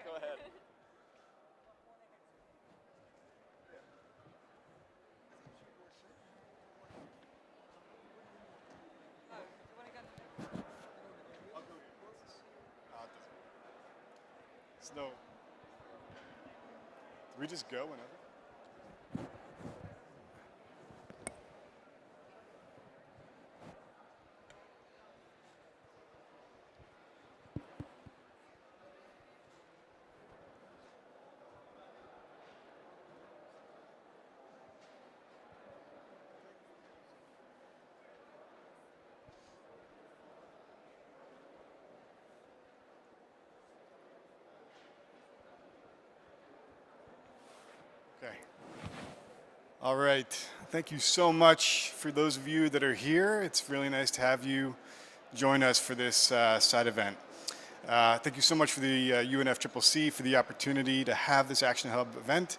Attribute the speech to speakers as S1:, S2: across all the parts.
S1: Go ahead.
S2: No. Do we just go whenever? Okay. All right. Thank you so much for those of you that are here. It's really nice to have you join us for this side event. Thank you so much for the UNFCCC for the opportunity to have this Action Hub event.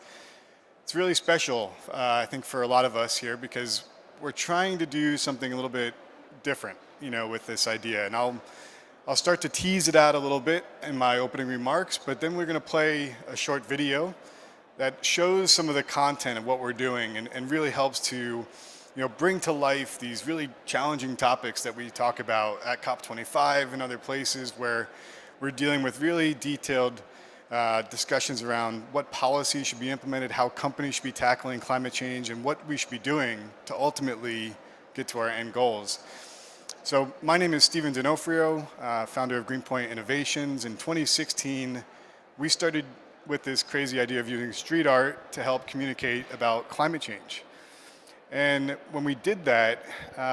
S2: It's really special, I think, for a lot of us here because we're trying to do something a little bit different, with this idea. And I'll start to tease it out a little bit in my opening remarks, but then we're going to play a short video that shows some of the content of what we're doing and really helps to bring to life these really challenging topics that we talk about at COP25 and other places where we're dealing with really detailed discussions around what policies should be implemented, how companies should be tackling climate change, and what we should be doing to ultimately get to our end goals. So my name is Steven D'Onofrio, founder of Greenpoint Innovations. In 2016, we started with this crazy idea of using street art to help communicate about climate change. And when we did that,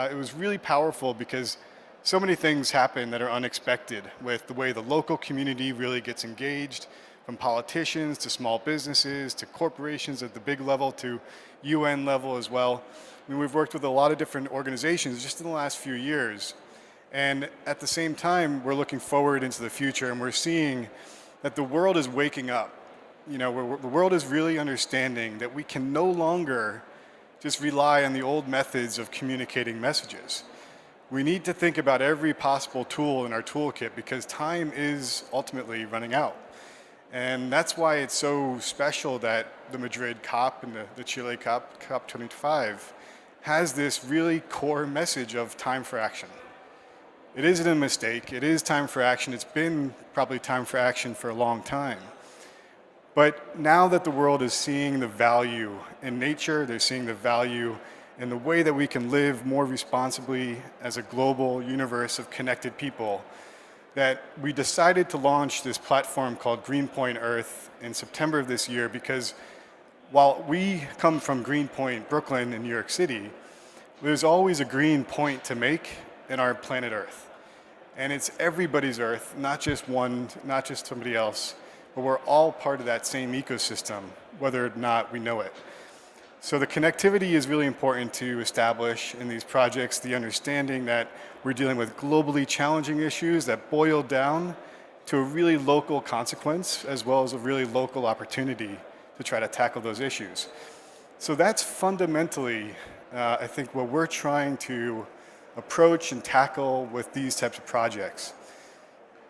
S2: it was really powerful because so many things happen that are unexpected with the way the local community really gets engaged, from politicians to small businesses to corporations at the big level to UN level as well. I mean, we've worked with a lot of different organizations just in the last few years. And at the same time, we're looking forward into the future and we're seeing that the world is waking up. The world is really understanding that we can no longer just rely on the old methods of communicating messages. We need to think about every possible tool in our toolkit because time is ultimately running out. And that's why it's so special that the Madrid COP and the Chile COP, COP25, has this really core message of time for action. It isn't a mistake. It is time for action. It's been probably time for action for a long time. But now that the world is seeing the value in nature, they're seeing the value in the way that we can live more responsibly as a global universe of connected people, that we decided to launch this platform called Greenpoint Earth in September of this year because while we come from Greenpoint, Brooklyn, in New York City, there's always a green point to make in our planet Earth. And it's everybody's Earth, not just one, not just somebody else, but we're all part of that same ecosystem, whether or not we know it. So the connectivity is really important to establish in these projects, the understanding that we're dealing with globally challenging issues that boil down to a really local consequence, as well as a really local opportunity to try to tackle those issues. So that's fundamentally, I think, what we're trying to approach and tackle with these types of projects.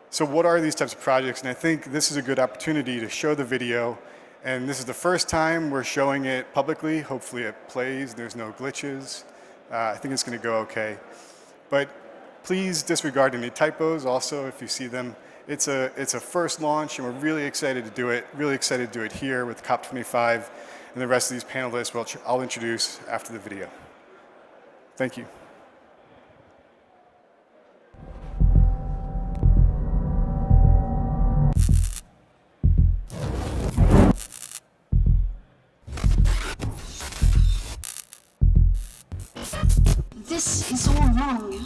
S2: So what are these types of projects? And I think this is a good opportunity to show the video. And this is the first time we're showing it publicly. Hopefully it plays, there's no glitches. I think it's going to go okay. But please disregard any typos also if you see them. It's a first launch and we're really excited to do it. Really excited to do it here with COP25 and the rest of these panelists, which I'll introduce after the video. Thank you.
S3: This is all wrong.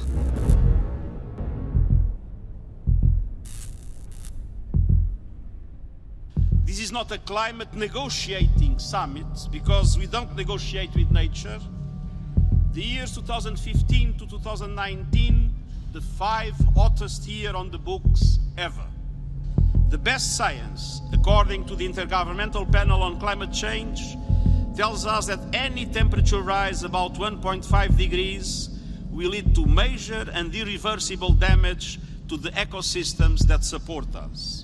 S4: This is not a climate negotiating summit because we don't negotiate with nature. The years 2015 to 2019, the 5 hottest year on the books ever. The best science, according to the Intergovernmental Panel on Climate Change, tells us that any temperature rise about 1.5 degrees will lead to major and irreversible damage to the ecosystems that support us.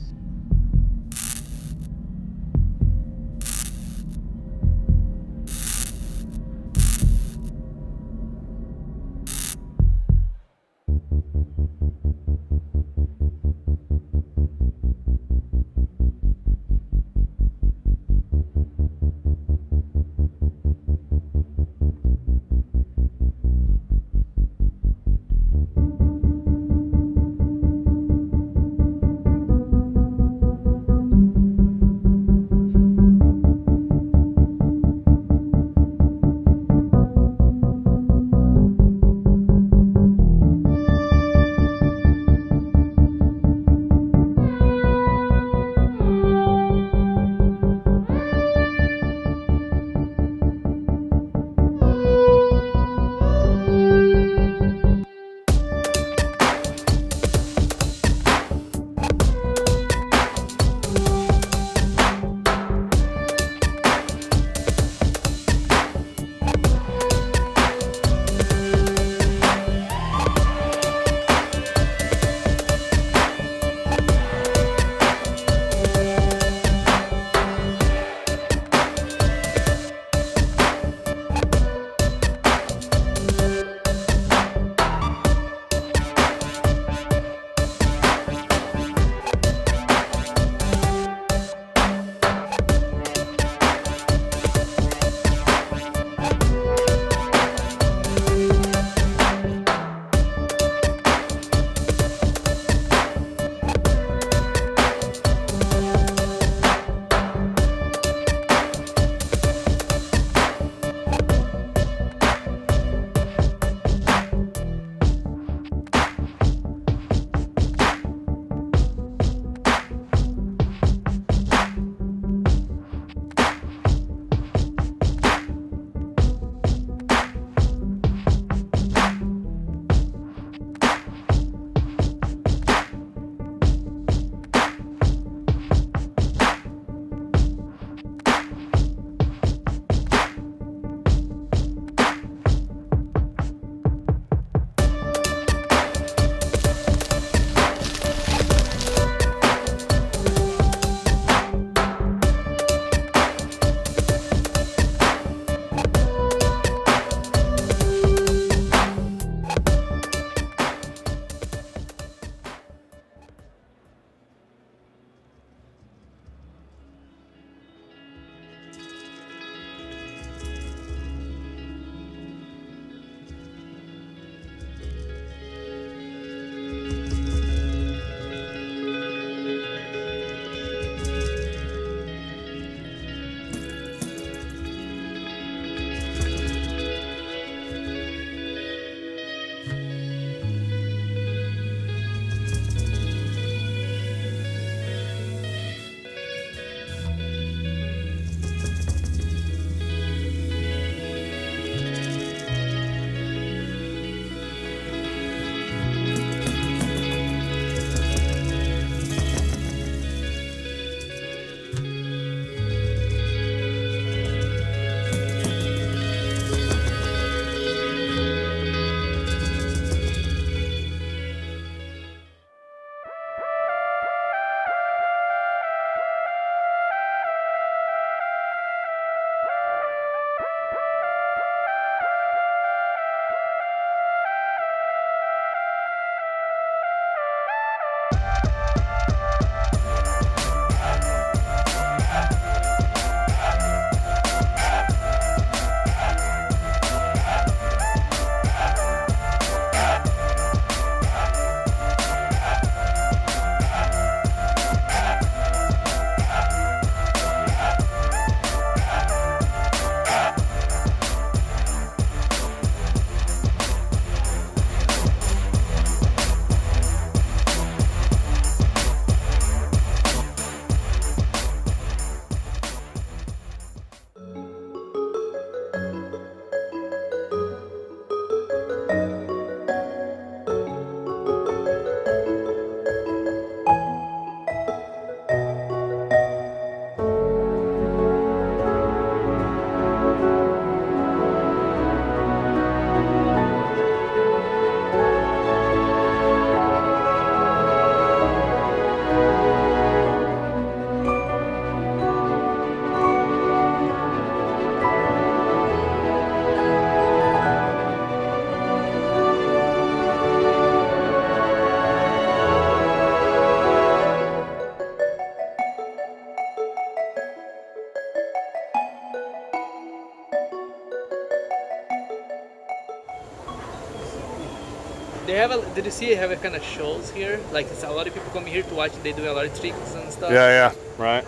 S1: have did you see? I have a kind of shows here. Like it's a lot of people come here to watch. They do a lot of tricks and stuff.
S2: Yeah, right.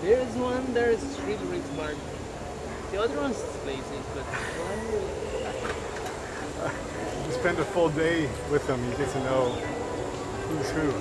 S1: There's one there is really, really smart. The other one's lazy, but
S2: You spend a full day with them, you get to know who's who.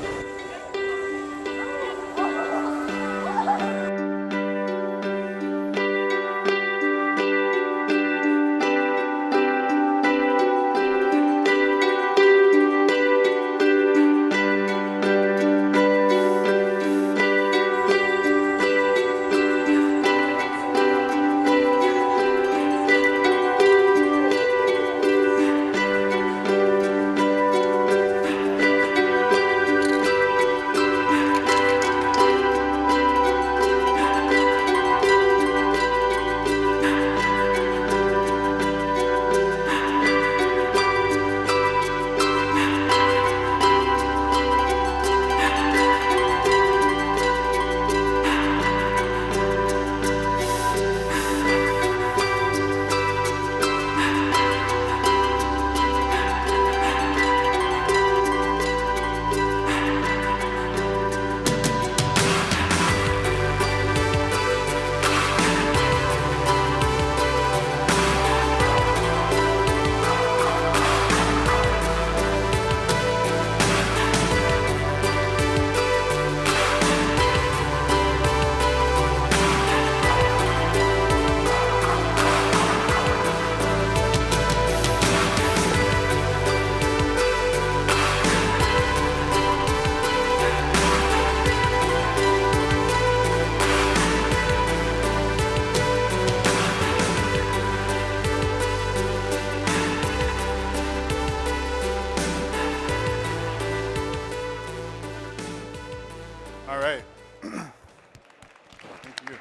S2: All right. Thank you.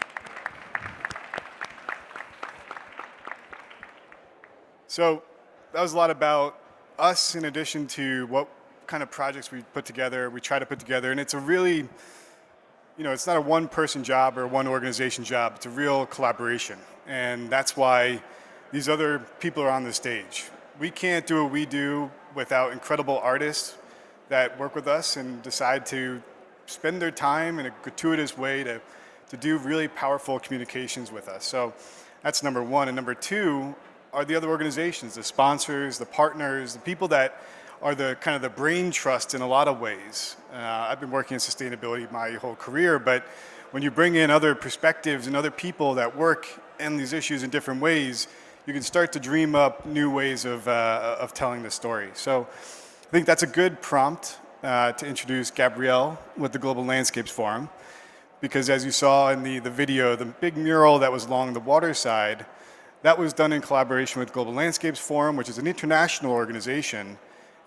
S2: So that was a lot about us in addition to what kind of projects we try to put together. And it's a really, it's not a one-person job or one organization job. It's a real collaboration. And that's why these other people are on the stage. We can't do what we do without incredible artists that work with us and decide to spend their time in a gratuitous way to do really powerful communications with us. So that's number one. And number two are the other organizations, the sponsors, the partners, the people that are the kind of the brain trust in a lot of ways. I've been working in sustainability my whole career, but when you bring in other perspectives and other people that work in these issues in different ways, you can start to dream up new ways of telling the story. So I think that's a good prompt to introduce Gabrielle with the Global Landscapes Forum, because as you saw in the video, the big mural that was along the water side, that was done in collaboration with Global Landscapes Forum, which is an international organization,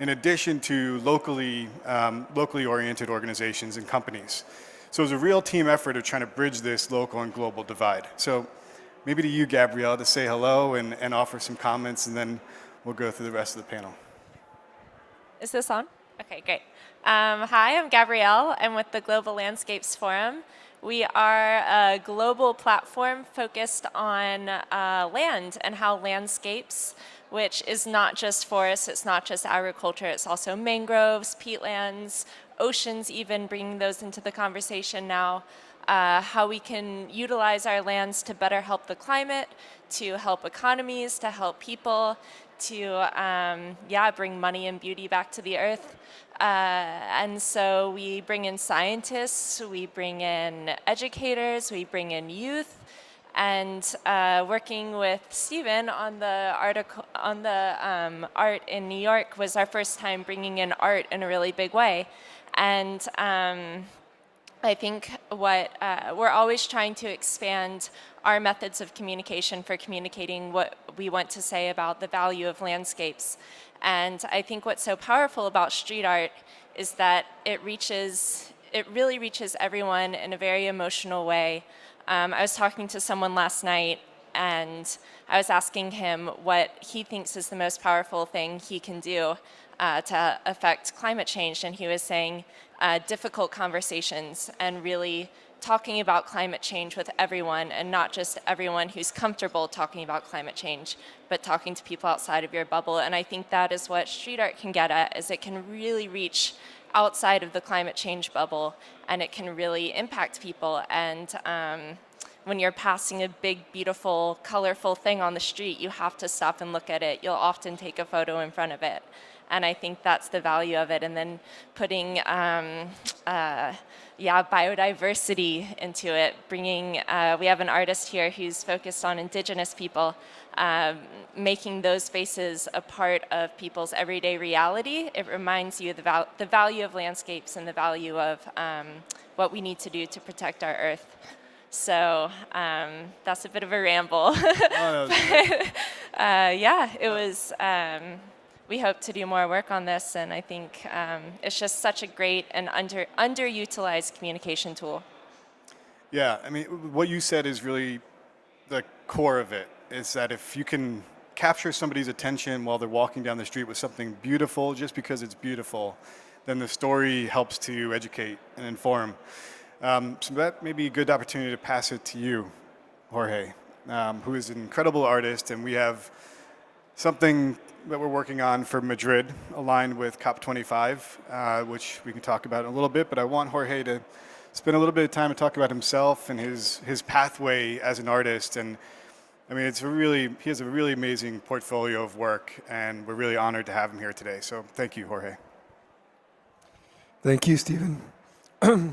S2: in addition to locally oriented organizations and companies. So it was a real team effort of trying to bridge this local and global divide. So maybe to you, Gabrielle, to say hello and offer some comments, and then we'll go through the rest of the panel.
S5: Is this on? Okay, great. Hi, I'm Gabrielle. I'm with the Global Landscapes Forum. We are a global platform focused on land and how landscapes, which is not just forests, it's not just agriculture, it's also mangroves, peatlands, oceans even, bringing those into the conversation now, how we can utilize our lands to better help the climate, to help economies, to help people, to bring money and beauty back to the earth. And so we bring in scientists, we bring in educators, we bring in youth, and working with Stephen on the article on the art in New York was our first time bringing in art in a really big way. And I think what we're always trying to expand our methods of communication for communicating what we want to say about the value of landscapes. And I think what's so powerful about street art is that it really reaches everyone in a very emotional way. I was talking to someone last night, and I was asking him what he thinks is the most powerful thing he can do to affect climate change, and he was saying difficult conversations and really talking about climate change with everyone, and not just everyone who's comfortable talking about climate change, but talking to people outside of your bubble. And I think that is what street art can get at, is it can really reach outside of the climate change bubble, and it can really impact people. And when you're passing a big, beautiful, colorful thing on the street, you have to stop and look at it. You'll often take a photo in front of it. And I think that's the value of it. And then putting biodiversity into it, bringing, we have an artist here who's focused on indigenous people, making those spaces a part of people's everyday reality. It reminds you the value of landscapes and the value of what we need to do to protect our earth. So that's a bit of a ramble. It was, we hope to do more work on this, and I think it's just such a great and underutilized communication tool.
S2: Yeah, I mean, what you said is really the core of it, is that if you can capture somebody's attention while they're walking down the street with something beautiful, just because it's beautiful, then the story helps to educate and inform. So that may be a good opportunity to pass it to you, Jorge, who is an incredible artist, and we have something that we're working on for Madrid, aligned with COP25, which we can talk about in a little bit, but I want Jorge to spend a little bit of time to talk about himself and his pathway as an artist. And I mean, he has a really amazing portfolio of work, and we're really honored to have him here today. So thank you, Jorge.
S6: Thank you, Stephen. I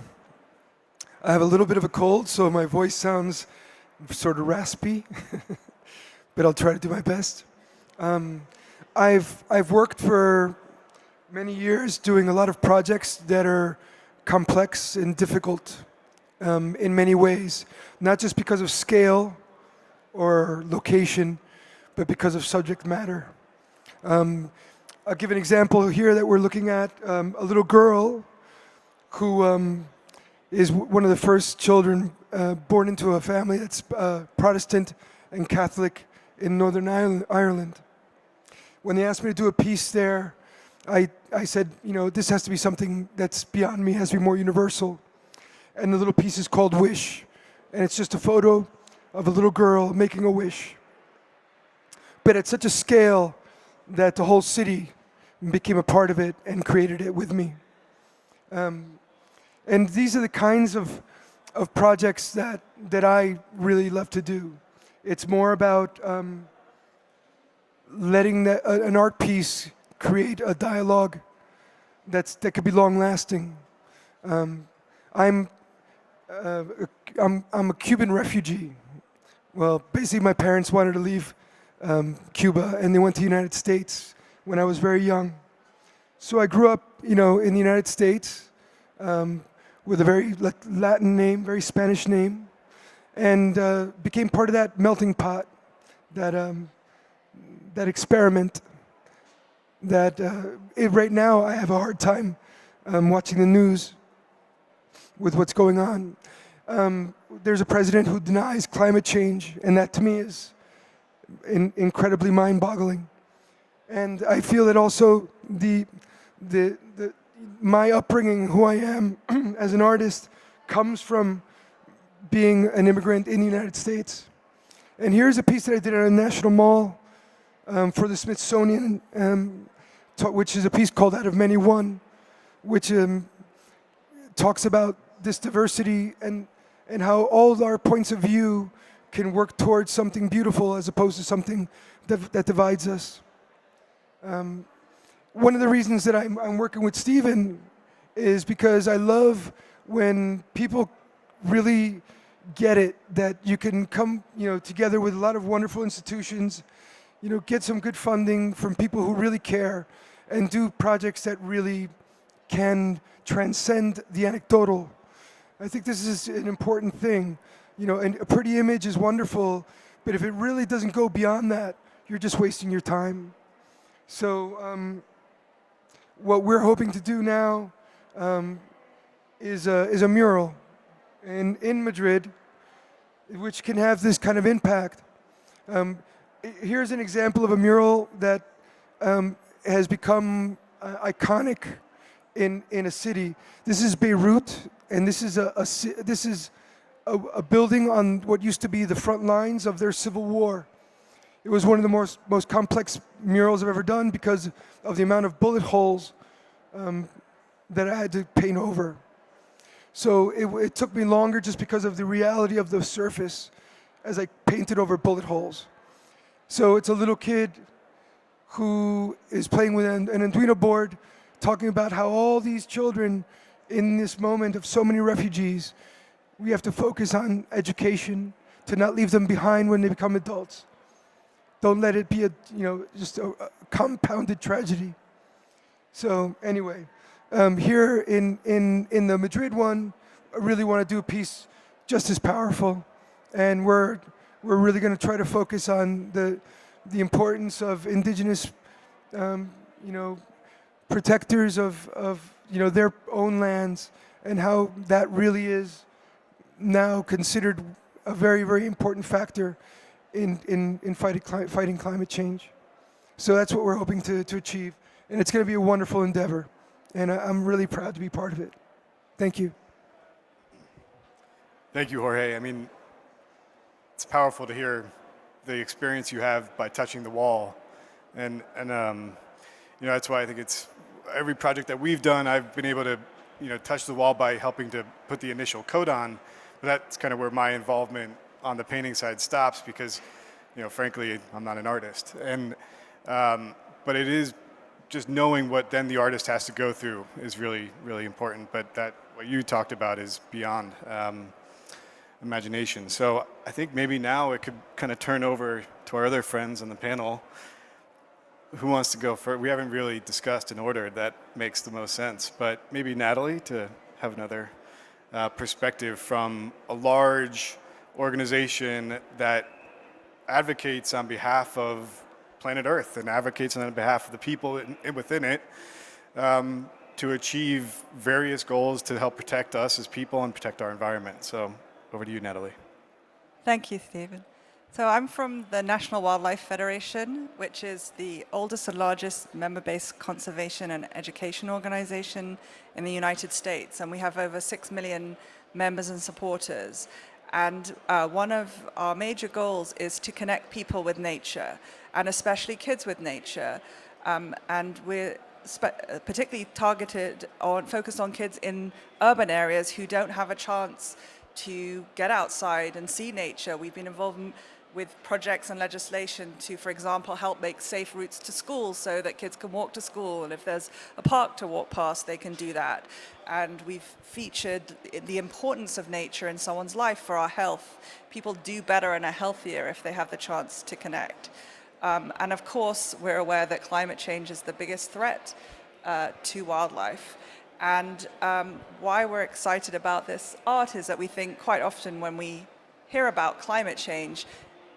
S6: have a little bit of a cold, so my voice sounds sort of raspy, but I'll try to do my best. I've worked for many years doing a lot of projects that are complex and difficult in many ways, not just because of scale or location, but because of subject matter. I'll give an example here that we're looking at. A little girl who is one of the first children born into a family that's Protestant and Catholic in Northern Ireland. When they asked me to do a piece there, I said, this has to be something that's beyond me, has to be more universal. And the little piece is called Wish. And it's just a photo of a little girl making a wish. But at such a scale that the whole city became a part of it and created it with me. And these are the kinds of projects that I really love to do. It's more about letting an art piece create a dialogue that could be long-lasting. I'm a Cuban refugee. Well, basically, my parents wanted to leave Cuba, and they went to the United States when I was very young. So I grew up, in the United States with a very Latin name, very Spanish name, and became part of that melting pot, that experiment. That right now I have a hard time watching the news with what's going on. There's a president who denies climate change, and that to me is incredibly mind-boggling. And I feel that also my upbringing, who I am as an artist, comes from being an immigrant in the United States. And here's a piece that I did at a national mall for the Smithsonian, which is a piece called Out of Many One, which talks about this diversity and how all of our points of view can work towards something beautiful as opposed to something that divides us. One of the reasons that I'm working with Stephen is because I love when people really get it, that you can come together with a lot of wonderful institutions, get some good funding from people who really care and do projects that really can transcend the anecdotal. I think this is an important thing. And a pretty image is wonderful, but if it really doesn't go beyond that, you're just wasting your time. So what we're hoping to do now is a mural in Madrid, which can have this kind of impact. Here's an example of a mural that has become iconic in a city. This is Beirut, and this is a building on what used to be the front lines of their civil war. It was one of the most complex murals I've ever done because of the amount of bullet holes that I had to paint over. So it took me longer just because of the reality of the surface as I painted over bullet holes. So it's a little kid who is playing with an Arduino board, talking about how all these children in this moment of so many refugees, we have to focus on education to not leave them behind when they become adults. Don't let it be just a compounded tragedy. So anyway, here in the Madrid one, I really want to do a piece just as powerful, and we're really going to try to focus on the importance of indigenous, protectors of their own lands, and how that really is now considered a very, very important factor in fighting climate change. So that's what we're hoping to achieve, and it's going to be a wonderful endeavor, and I'm really proud to be part of it. Thank you.
S2: Thank you, Jorge. I mean, it's powerful to hear the experience you have by touching the wall, and that's why I think it's every project that we've done, I've been able to touch the wall by helping to put the initial coat on, but that's kind of where my involvement on the painting side stops because frankly I'm not an artist, and but it is just knowing what then the artist has to go through is really, really important. But that what you talked about is beyond imagination. So I think maybe now it could kind of turn over to our other friends on the panel. Who wants to go first? We haven't really discussed an order that makes the most sense, but maybe Natalie to have another perspective from a large organization that advocates on behalf of planet Earth and advocates on behalf of the people within it to achieve various goals to help protect us as people and protect our environment. So over to you, Natalie.
S7: Thank you, Stephen. So I'm from the National Wildlife Federation, which is the oldest and largest member-based conservation and education organization in the United States. And we have over 6 million members and supporters. And one of our major goals is to connect people with nature, and especially kids with nature. And we're particularly targeted or focused on kids in urban areas who don't have a chance to get outside and see nature. We've been involved with projects and legislation to, for example, help make safe routes to school so that kids can walk to school, and if there's a park to walk past, they can do that. And we've featured the importance of nature in someone's life for our health. People do better and are healthier if they have the chance to connect. And of course, we're aware that climate change is the biggest threat to wildlife. And why we're excited about this art is that we think quite often when we hear about climate change,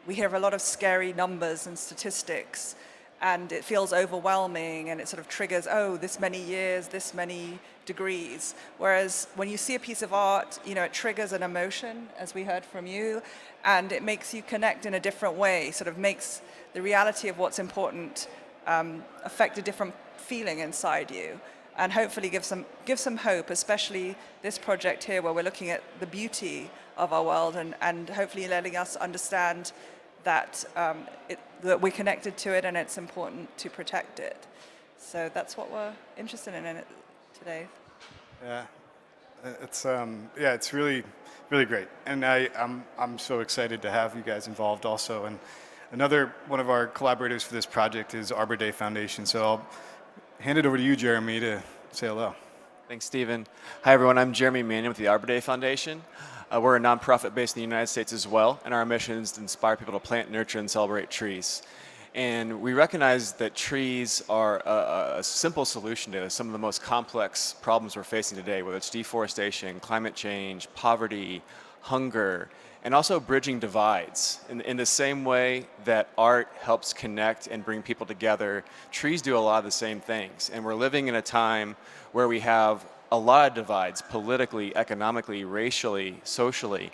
S7: we hear a lot of scary numbers and statistics, and it feels overwhelming, and it sort of triggers, oh, this many years, this many degrees. Whereas when you see a piece of art, it triggers an emotion, as we heard from you, and it makes you connect in a different way, sort of makes the reality of what's important affect a different feeling inside you, and hopefully give some hope, especially this project here where we're looking at the beauty of our world and hopefully letting us understand that that we're connected to it and it's important to protect it. So that's what we're interested in it today.
S2: Yeah, it's really, really great, and I'm so excited to have you guys involved also. And another one of our collaborators for this project is Arbor Day Foundation. So I'll hand it over to you, Jeremy, to say hello.
S8: Thanks, Stephen. Hi, everyone. I'm Jeremy Mannion with the Arbor Day Foundation. We're a nonprofit based in the United States as well, and our mission is to inspire people to plant, nurture, and celebrate trees. And we recognize that trees are a simple solution to some of the most complex problems we're facing today, whether it's deforestation, climate change, poverty, hunger, and also bridging divides. In the same way that art helps connect and bring people together, trees do a lot of the same things. And we're living in a time where we have a lot of divides politically, economically, racially, socially,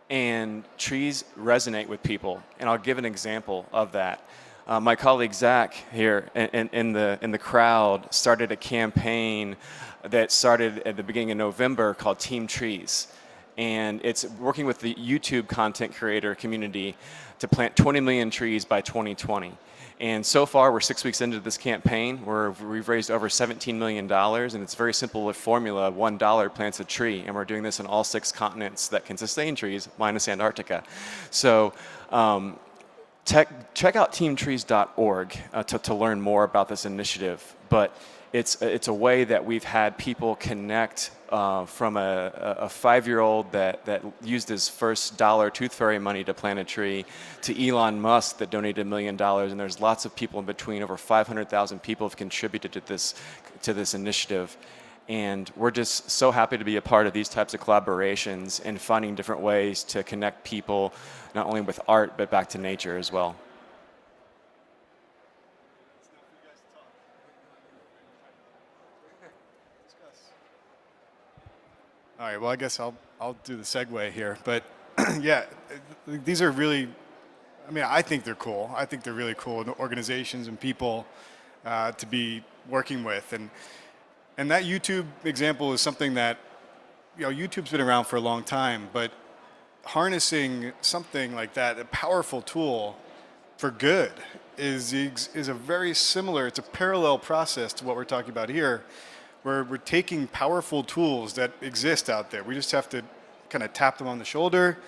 S8: and trees resonate with people. And I'll give an example of that. my colleague Zach here in the crowd started a campaign that started at the beginning of November called Team Trees. And it's working with the YouTube content creator community to plant 20 million trees by 2020. And so far, we're 6 weeks into this campaign where we've raised over $17 million, and it's a very simple formula. $1 plants a tree, and we're doing this in all 6 continents that can sustain trees, minus Antarctica. So check out teamtrees.org to learn more about this initiative. But it's a way that we've had people connect from a 5-year-old that used his first dollar tooth fairy money to plant a tree to Elon Musk that donated $1 million, and there's lots of people in between. Over 500,000 people have contributed to this initiative. And we're just so happy to be a part of these types of collaborations and finding different ways to connect people, not only with art, but back to nature as well.
S2: All right, well, I guess I'll do the segue here. But yeah, these are really, I mean, I think they're cool. I think they're really cool organizations and people to be working with. And that YouTube example is something that, you know, YouTube's been around for a long time, but harnessing something like that, a powerful tool for good, is a very similar, it's a parallel process to what we're talking about here, where we're taking powerful tools that exist out there. We just have to kind of tap them on the shoulder,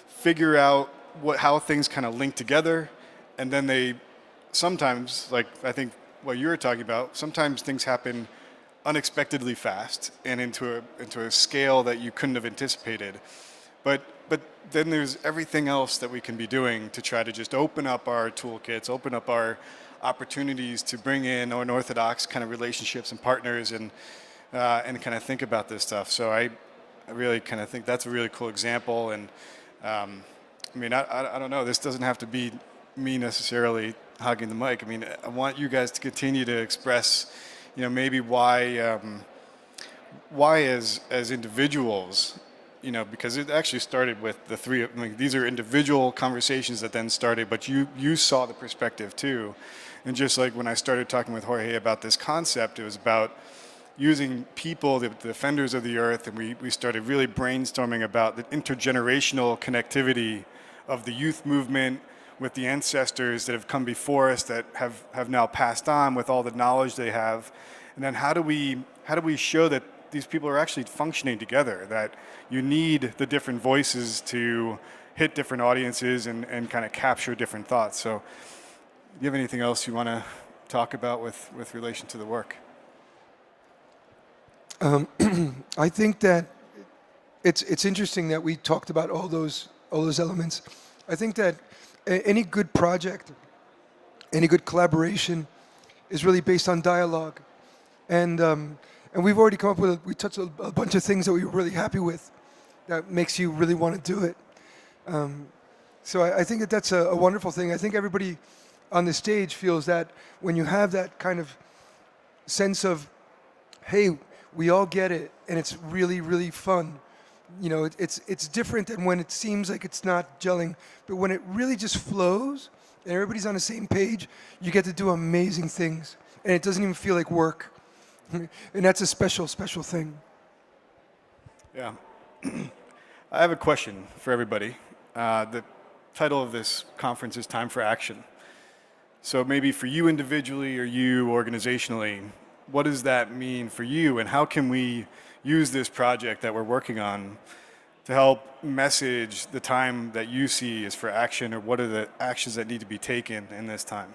S2: figure out how things kind of link together, and then they sometimes, like I think what you were talking about, sometimes things happen unexpectedly fast and into a scale that you couldn't have anticipated. But then there's everything else that we can be doing to try to just open up our toolkits, open up our opportunities to bring in unorthodox kind of relationships and partners and kind of think about this stuff. So I really kind of think that's a really cool example. And I mean, I don't know, this doesn't have to be me necessarily hogging the mic. I mean, I want you guys to continue to express, you know, maybe why as individuals, you know, because it actually started with the three. I mean, these are individual conversations that then started, but you saw the perspective too. And just like when I started talking with Jorge about this concept, it was about using people, the defenders of the earth, and we started really brainstorming about the intergenerational connectivity of the youth movement with the ancestors that have come before us that have now passed on with all the knowledge they have. And then how do we show that these people are actually functioning together, that you need the different voices to hit different audiences and kind of capture different thoughts. So do you have anything else you want to talk about with relation to the work?
S6: I think that it's interesting that we talked about all those elements. I think that any good project, any good collaboration is really based on dialogue. And we've already come up with, we touched a bunch of things that we were really happy with that makes you really want to do it. So I think that that's a wonderful thing. I think everybody on the stage feels that when you have that kind of sense of, hey, we all get it, and it's really, really fun. You know, it's different than when it seems like it's not gelling, but when it really just flows and everybody's on the same page, you get to do amazing things, and it doesn't even feel like work. And that's a special, special thing.
S2: Yeah. I have a question for everybody. The title of this conference is Time for Action. So maybe for you individually or you organizationally, what does that mean for you, and how can we use this project that we're working on to help message the time that you see is for action, or what are the actions that need to be taken in this time?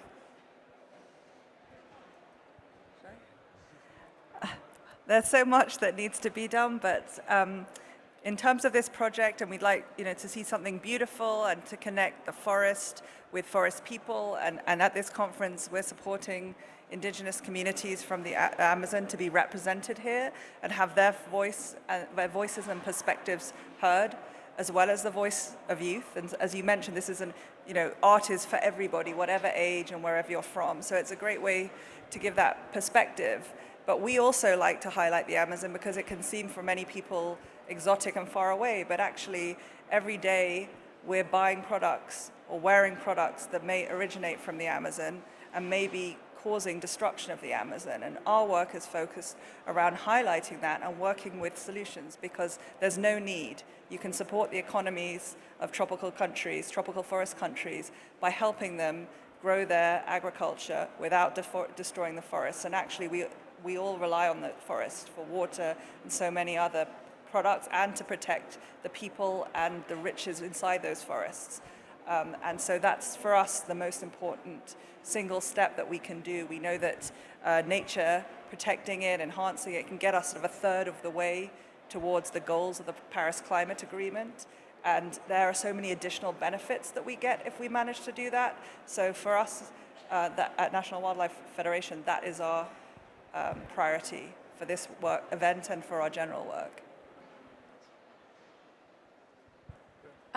S7: There's so much that needs to be done, but in terms of this project, and we'd like to see something beautiful and to connect the forest with forest people, and at this conference we're supporting indigenous communities from the Amazon to be represented here and have their voices and perspectives heard, as well as the voice of youth. And as you mentioned, this is art is for everybody, whatever age and wherever you're from. So it's a great way to give that perspective. But we also like to highlight the Amazon because it can seem for many people exotic and far away, but actually every day we're buying products or wearing products that may originate from the Amazon and may be causing destruction of the Amazon. And our work is focused around highlighting that and working with solutions, because there's no need. You can support the economies of tropical countries, tropical forest countries, by helping them grow their agriculture without destroying the forests. And actually, we all rely on the forest for water and so many other products, and to protect the people and the riches inside those forests. And so that's, for us, the most important single step that we can do. We know that nature, protecting it, enhancing it, can get us sort of a third of the way towards the goals of the Paris Climate Agreement. And there are so many additional benefits that we get if we manage to do that. So for us at National Wildlife Federation, that is our priority for this event and for our general work.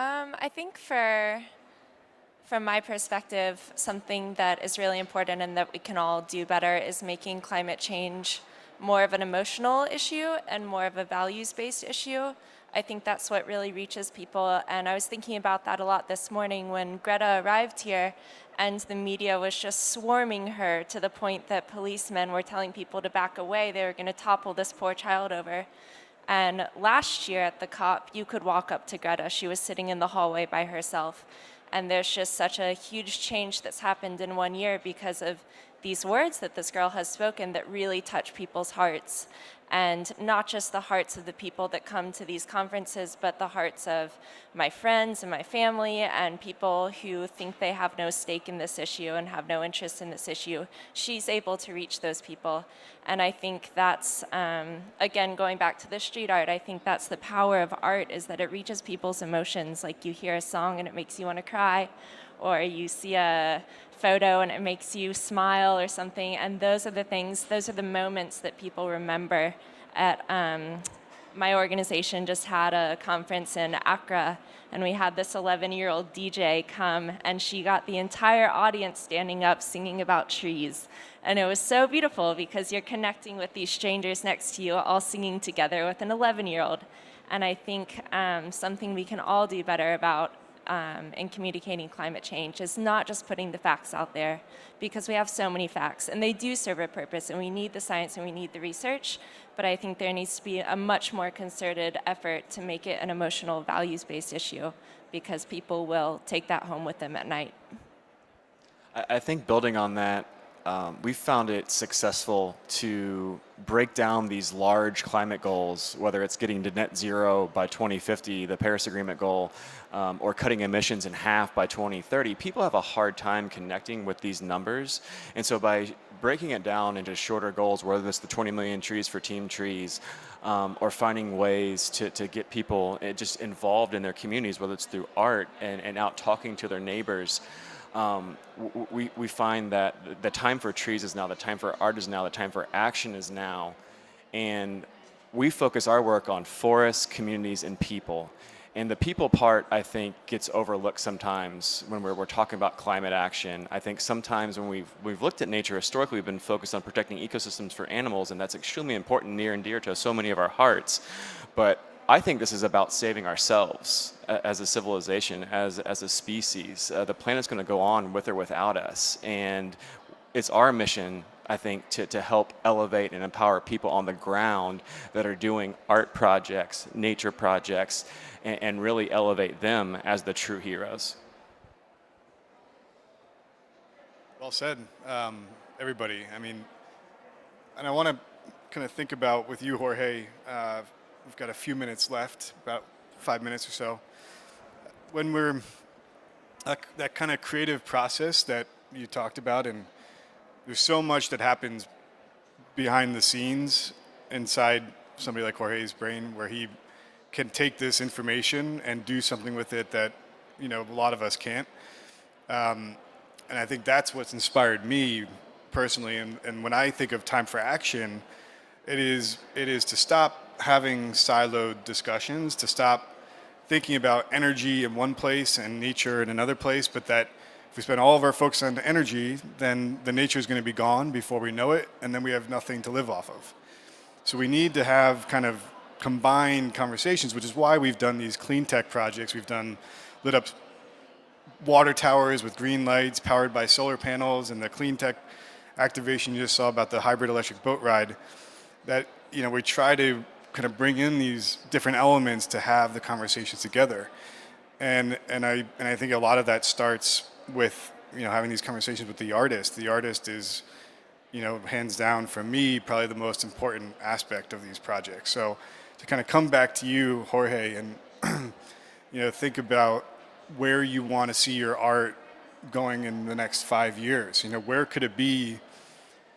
S5: I think from my perspective, something that is really important and that we can all do better is making climate change more of an emotional issue and more of a values-based issue. I think that's what really reaches people. And I was thinking about that a lot this morning when Greta arrived here and the media was just swarming her to the point that policemen were telling people to back away. They were going to topple this poor child over. And last year at the COP, you could walk up to Greta. She was sitting in the hallway by herself. And there's just such a huge change that's happened in 1 year because of these words that this girl has spoken that really touch people's hearts. And not just the hearts of the people that come to these conferences, but the hearts of my friends and my family and people who think they have no stake in this issue and have no interest in this issue. She's able to reach those people. And I think that's, again, going back to the street art, I think that's the power of art, is that it reaches people's emotions. Like you hear a song and it makes you want to cry, or you see a photo and it makes you smile or something. And those are the things, those are the moments that people remember. At my organization just had a conference in Accra, and we had this 11-year-old DJ come, and she got the entire audience standing up singing about trees. And it was so beautiful because you're connecting with these strangers next to you, all singing together with an 11-year-old. And I think something we can all do better about in communicating climate change is not just putting the facts out there, because we have so many facts and they do serve a purpose and we need the science and we need the research, but I think there needs to be a much more concerted effort to make it an emotional, values-based issue, because people will take that home with them at night.
S8: I think building on that, we found it successful to break down these large climate goals, whether it's getting to net zero by 2050, the Paris Agreement goal, or cutting emissions in half by 2030. People have a hard time connecting with these numbers. And so by breaking it down into shorter goals, whether it's the 20 million trees for Team Trees, or finding ways to get people just involved in their communities, whether it's through art and out talking to their neighbors, we find that the time for trees is now, the time for art is now, the time for action is now. And we focus our work on forests, communities, and people. And the people part, I think, gets overlooked sometimes when we're talking about climate action. I think sometimes when we've looked at nature historically, we've been focused on protecting ecosystems for animals, and that's extremely important, near and dear to so many of our hearts. But I think this is about saving ourselves as a civilization, as a species. The planet's going to go on with or without us, and it's our mission, I think, to help elevate and empower people on the ground that are doing art projects, nature projects, and really elevate them as the true heroes.
S2: Well said, everybody. I mean, and I want to kind of think about with you, Jorge. We've got a few minutes left, about 5 minutes or so. When we're that kind of creative process that you talked about, and there's so much that happens behind the scenes inside somebody like Jorge's brain, where he can take this information and do something with it that, you know, a lot of us can't. And I think that's what's inspired me personally. And when I think of time for action, it is to stop having siloed discussions, to stop thinking about energy in one place and nature in another place, but that if we spend all of our focus on the energy, then the nature is going to be gone before we know it, and then we have nothing to live off of. So we need to have kind of combined conversations, which is why we've done these clean tech projects. We've done lit up water towers with green lights powered by solar panels, and the clean tech activation you just saw about the hybrid electric boat ride, that we try to kind of bring in these different elements to have the conversations together. And I think a lot of that starts with having these conversations with the artist. The artist is hands down for me probably the most important aspect of these projects. So to kind of come back to you, Jorge, and think about where you want to see your art going in the next 5 years. Where could it be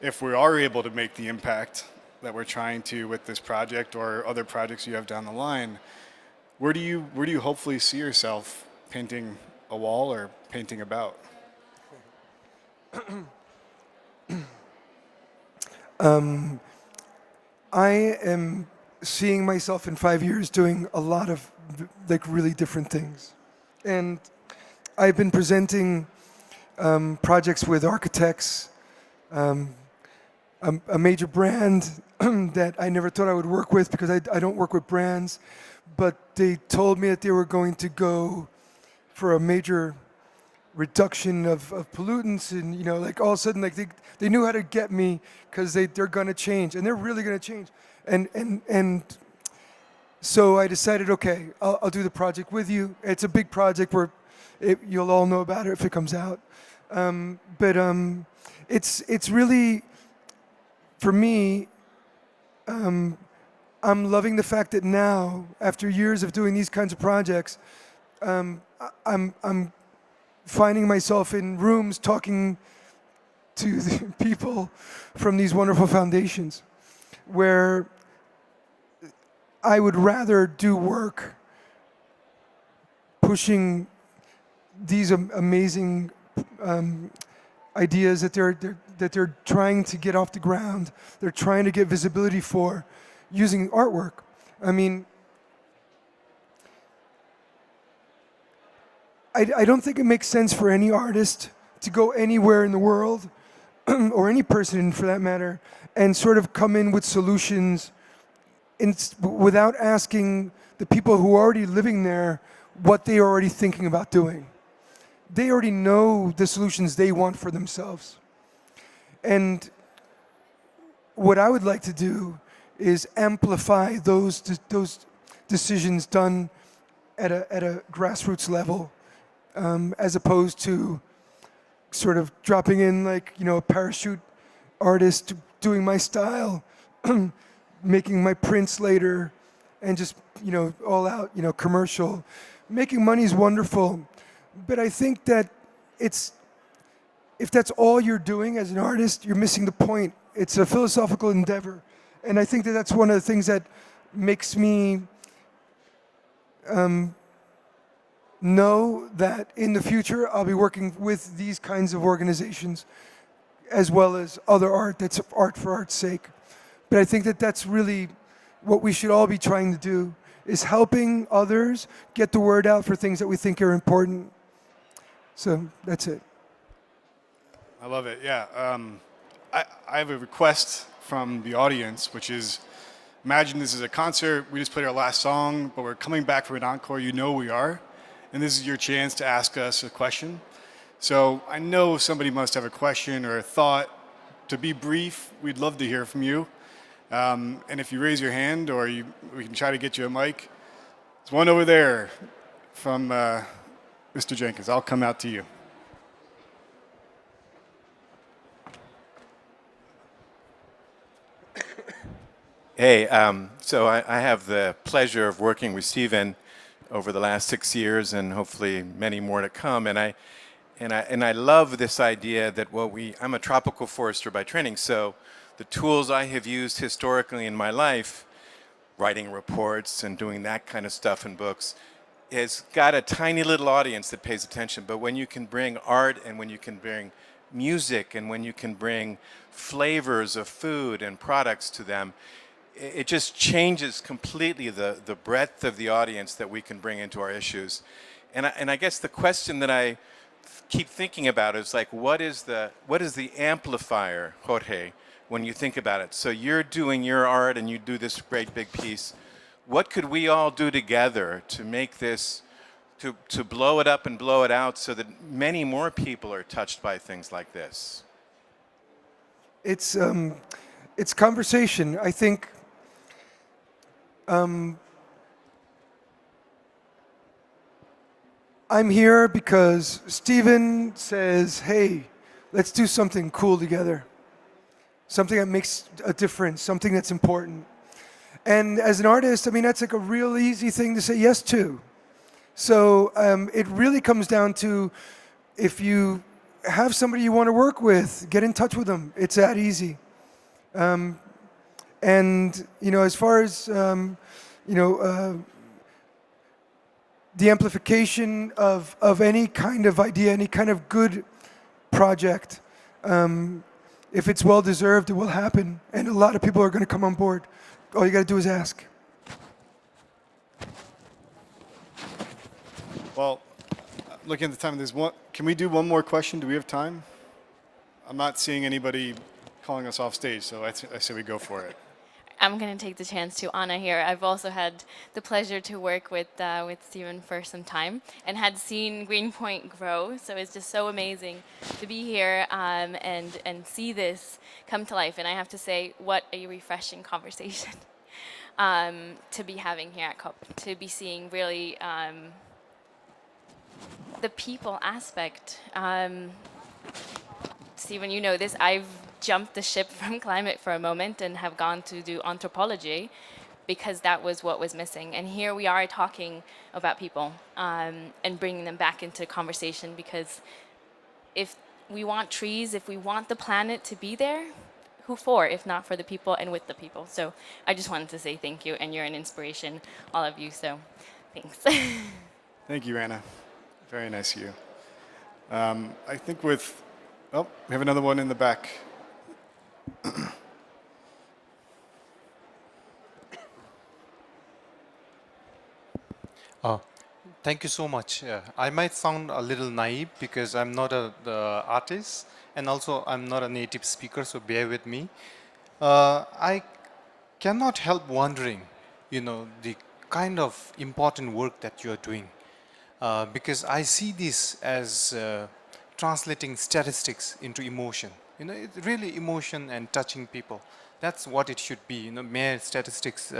S2: if we are able to make the impact that we're trying to with this project or other projects you have down the line? Where do you hopefully see yourself painting a wall or painting about?
S6: I am seeing myself in 5 years doing a lot of really different things. And I've been presenting projects with architects, a major brand that I never thought I would work with because I don't work with brands, but they told me that they were going to go for a major reduction of pollutants, and like all of a sudden they knew how to get me because they're going to change, and they're really going to change. And so I decided, okay, I'll do the project with you. It's a big project where you'll all know about it if it comes out. But it's really, for me, I'm loving the fact that now, after years of doing these kinds of projects, I'm finding myself in rooms talking to the people from these wonderful foundations, where I would rather do work pushing these amazing ideas that they're trying to get off the ground, they're trying to get visibility for, using artwork. I mean, I don't think it makes sense for any artist to go anywhere in the world, or any person for that matter, and sort of come in with solutions without asking the people who are already living there what they are already thinking about doing. They already know the solutions they want for themselves. And what I would like to do is amplify those decisions done at a grassroots level, as opposed to sort of dropping in like a parachute artist doing my style, making my prints later, and just all out commercial. Making money is wonderful, but I think that if that's all you're doing as an artist, you're missing the point. It's a philosophical endeavor, and I think that that's one of the things that makes me know that in the future I'll be working with these kinds of organizations as well as other art that's art for art's sake. But I think that that's really what we should all be trying to do, is helping others get the word out for things that we think are important. So that's it.
S2: I love it, yeah. I have a request from the audience, which is, imagine this is a concert, we just played our last song, but we're coming back for an encore, we are. And this is your chance to ask us a question. So I know somebody must have a question or a thought. To be brief, we'd love to hear from you. And if you raise your hand, or we can try to get you a mic. There's one over there from Mr. Jenkins. I'll come out to you.
S9: Hey, so I have the pleasure of working with Steven over the last 6 years, and hopefully many more to come. And I love this idea that I'm a tropical forester by training, so the tools I have used historically in my life, writing reports and doing that kind of stuff in books, has got a tiny little audience that pays attention. But when you can bring art, and when you can bring music, and when you can bring flavors of food and products to them, it just changes completely the breadth of the audience that we can bring into our issues. And I guess the question that I keep thinking about is like, what is the amplifier, Jorge, when you think about it? So you're doing your art and you do this great big piece. What could we all do together to make this to blow it up and blow it out so that many more people are touched by things like this?
S6: It's conversation. I think I'm here because Stephen says, hey, let's do something cool together. Something that makes a difference, something that's important. And as an artist, I mean, that's like a real easy thing to say yes to. So it really comes down to, if you have somebody you want to work with, get in touch with them. It's that easy. And, you know, as far as, the amplification of any kind of idea, any kind of good project, if it's well deserved, it will happen. And a lot of people are going to come on board. All you got to do is ask.
S2: Well, looking at the time, can we do one more question? Do we have time? I'm not seeing anybody calling us off stage, so I say we go for it.
S10: I'm going to take the chance to Anna here. I've also had the pleasure to work with Stephen for some time and had seen Greenpoint grow. So it's just so amazing to be here and see this come to life. And I have to say, what a refreshing conversation to be having here at COP, to be seeing really the people aspect. Stephen, you know this. I've jumped the ship from climate for a moment and have gone to do anthropology because that was what was missing. And here we are talking about people and bringing them back into conversation, because if we want trees, if we want the planet to be there, who for, if not for the people and with the people? So I just wanted to say thank you, and you're an inspiration, all of you, so thanks.
S2: Thank you, Anna. Very nice of you. I think we have another one in the back.
S11: Thank you so much. I might sound a little naive because I'm not the artist, and also I'm not a native speaker, so bear with me. I cannot help wondering, the kind of important work that you are doing, because I see this as translating statistics into emotion. It's really emotion and touching people. That's what it should be. Mere statistics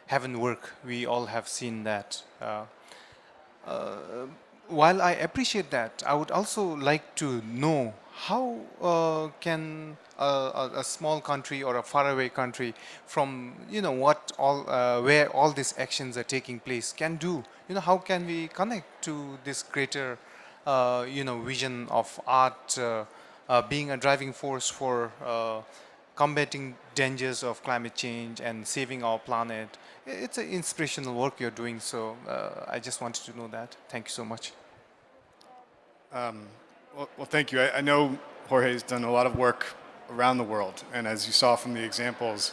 S11: haven't worked. We all have seen that. While I appreciate that, I would also like to know how can a small country or a faraway country from where all these actions are taking place can do. How can we connect to this greater vision of art being a driving force for combating dangers of climate change and saving our planet. It's an inspirational work you're doing, so I just wanted to know that. Thank you so much.
S2: Well, thank you. I know Jorge's done a lot of work around the world, and as you saw from the examples,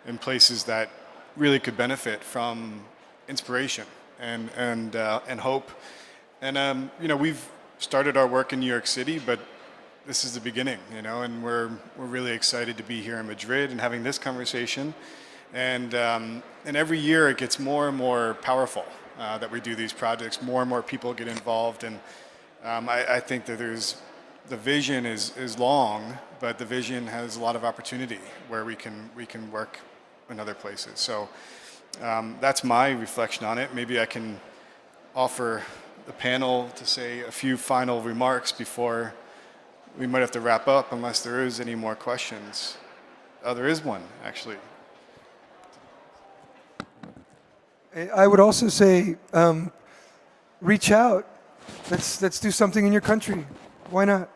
S2: in places that really could benefit from inspiration and hope. And we've started our work in New York City, but this is the beginning, and we're really excited to be here in Madrid and having this conversation. And every year it gets more and more powerful that we do these projects. More and more people get involved, and I think that the vision is long, but the vision has a lot of opportunity where we can work in other places. So that's my reflection on it. Maybe I can offer the panel to say a few final remarks before we might have to wrap up, unless there is any more questions. Oh, there is one, actually.
S6: I would also say, reach out. Let's do something in your country. Why not?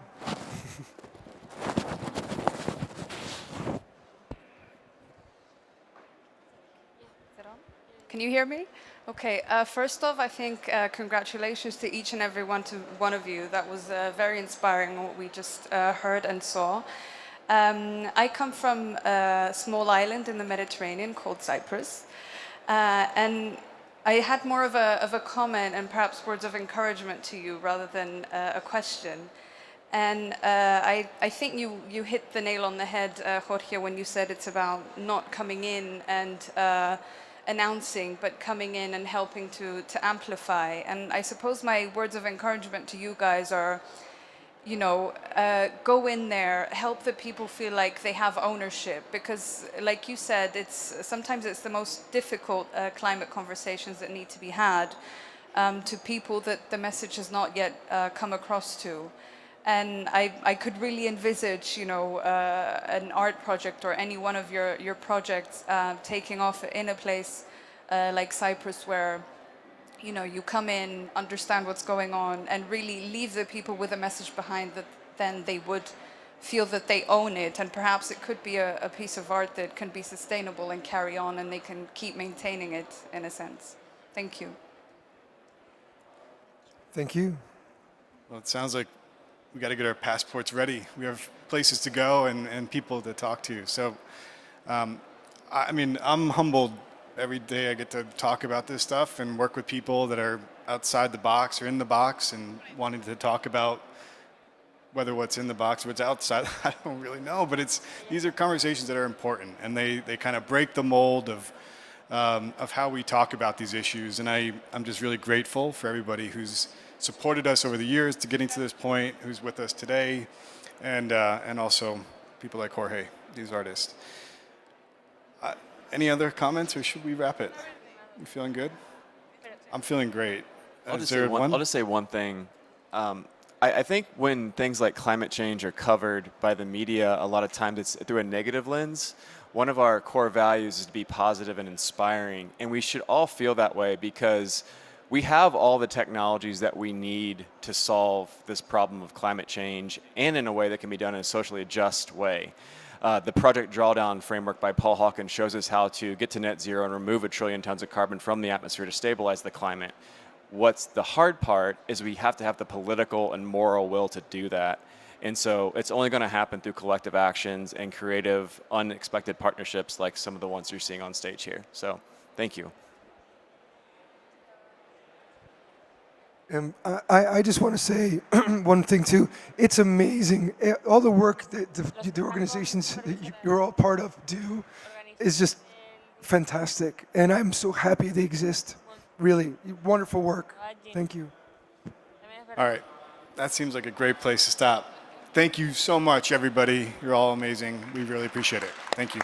S12: Can you hear me? Okay, first off, I think congratulations to each and every one of you. That was very inspiring, what we just heard and saw. I come from a small island in the Mediterranean called Cyprus. And I had more of a comment and perhaps words of encouragement to you rather than a question. And I think you hit the nail on the head, Jorge, when you said it's about not coming in and announcing, but coming in and helping to amplify. And I suppose my words of encouragement to you guys are, you know, go in there, help the people feel like they have ownership, because like you said, sometimes it's the most difficult climate conversations that need to be had to people that the message has not yet come across to. And I could really envisage, you know, an art project or any one of your projects taking off in a place like Cyprus, where, you know, you come in, understand what's going on, and really leave the people with a message behind that then they would feel that they own it. And perhaps it could be a piece of art that can be sustainable and carry on, and they can keep maintaining it in a sense. Thank you.
S6: Thank you.
S2: Well, it sounds like we got to get our passports ready. We have places to go and people to talk to. So, I mean, I'm humbled every day I get to talk about this stuff and work with people that are outside the box or in the box and wanting to talk about whether what's in the box or what's outside, I don't really know. But these are conversations that are important, and they kind of break the mold of how we talk about these issues. And I'm just really grateful for everybody who's supported us over the years to getting to this point, who's with us today, and also people like Jorge, these artists. Any other comments, or should we wrap it? You feeling good? I'm feeling great.
S8: I'll just say one thing. I think when things like climate change are covered by the media, a lot of times it's through a negative lens. One of our core values is to be positive and inspiring, and we should all feel that way, because we have all the technologies that we need to solve this problem of climate change, and in a way that can be done in a socially just way. The Project Drawdown framework by Paul Hawkins shows us how to get to net zero and remove 1 trillion tons of carbon from the atmosphere to stabilize the climate. What's the hard part is we have to have the political and moral will to do that. And so it's only going to happen through collective actions and creative, unexpected partnerships like some of the ones you're seeing on stage here. So thank you.
S6: I just want to say one thing too. It's amazing. All the work that the organizations that you're all part of do is just fantastic. And I'm so happy they exist. Really, wonderful work. Thank you.
S2: All right, that seems like a great place to stop. Thank you so much, everybody. You're all amazing. We really appreciate it. Thank you.